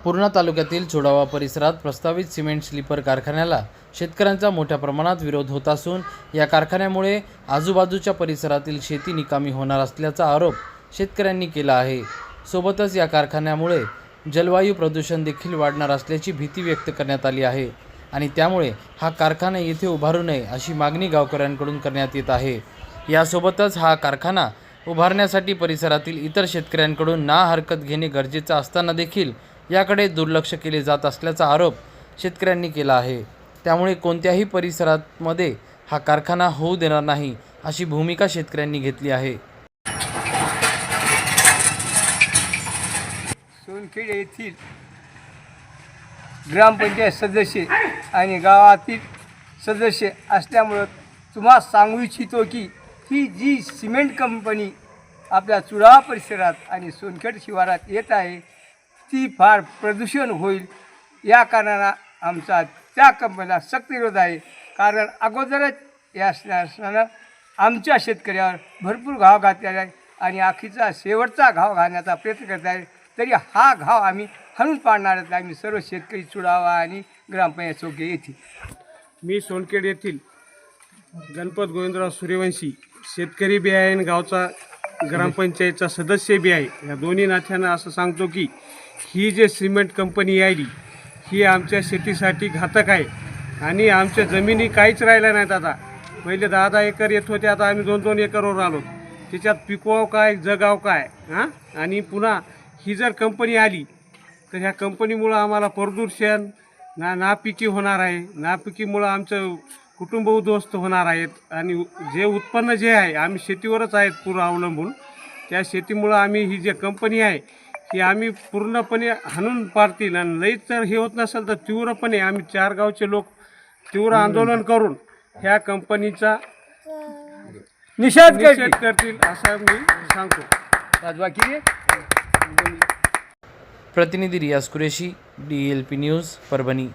पूर्णा तालुक्यातील चोडावा परिसरात प्रस्तावित सिमेंट स्लीपर कारखान्याला शेतकऱ्यांचा मोठ्या प्रमाणात विरोध होत असून या कारखान्यामुळे आजूबाजूच्या परिसरातील शेती निकामी होणार असल्याचा आरोप शेतकऱ्यांनी केला आहे। सोबतच या कारखान्यामुळे जलवायू प्रदूषण देखील वाढणार असल्याची भीती व्यक्त करण्यात आली आहे आणि त्यामुळे हा कारखाना येथे उभारू नये अशी मागणी गावकऱ्यांकडून करण्यात येत आहे। यासोबतच हा कारखाना उभारण्यासाठी परिसरातील इतर शेतकऱ्यांकडून ना हरकत घेणे गरजेचे असताना देखील याकडे दुर्लक्ष केले जात असल्याचा आरोप शेतकऱ्यांनी केला आहे। त्यामुळे कोणत्याही परिसरामध्ये हा कारखाना होऊ देणार नाही अशी भूमिका शेतकऱ्यांनी घेतली आहे। सोनखेड येथील ग्रामपंचायत सदस्य आणि गावातील सदस्य असल्यामुळं तुम्हाला सांगू इच्छितो की ही जी सिमेंट कंपनी आपल्या चुडावा परिसरात आणि सोनखेड शिवारात येत आहे ती फार प्रदूषण होईल। या कारणानं आमचा त्या कंपनीला सक्त विरोध आहे। कारण अगोदरच या असण्यानं आमच्या शेतकऱ्यावर भरपूर घाव घातलेला आहे आणि अखेरचा शेवटचा घाव घालण्याचा प्रयत्न करत आहे। तरी हा घाव आम्ही हाणून पाडणार आहेत। आम्ही सर्व शेतकरी चुडावा आणि ग्रामपंचायत चौकी येथील मी सोनखेड येथील गणपत गोविंदराव सूर्यवंशी शेतकरी बी आहे आणि गावचा ग्रामपंचायतचा सदस्य बी आहे। या दोन्ही नात्यानं असं सांगतो की ही जे सिमेंट कंपनी यायली ही आमच्या शेतीसाठी घातक आहे आणि आमच्या जमिनी काहीच राहिल्या नाहीत। आता पहिले 10-10 एकर येत होते, आता आम्ही 2-2 एकरवर आलो। त्याच्यात पिकवाव काय जगाव काय आणि पुन्हा ही जर कंपनी आली तर ह्या कंपनीमुळं आम्हाला प्रदूषण नापिकी होणार आहे। नापिकीमुळं आमचं कुटुंब उद्ध्वस्त होणार आहेत आणि जे उत्पन्न जे आहे आम्ही शेतीवरच आहेत पूर्ण अवलंबून। त्या शेतीमुळं आम्ही ही जी कंपनी आहे ही आम्ही पूर्णपणे हाणून पाडतील आणि लईच जर हे होत नसेल तर तीव्रपणे आम्ही 4 गावचे लोक तीव्र आंदोलन करून ह्या कंपनीचा निषेध करतील असं मी सांगतो। प्रतिनिधी रियाज कुरेशी, DLP न्यूज, परभणी।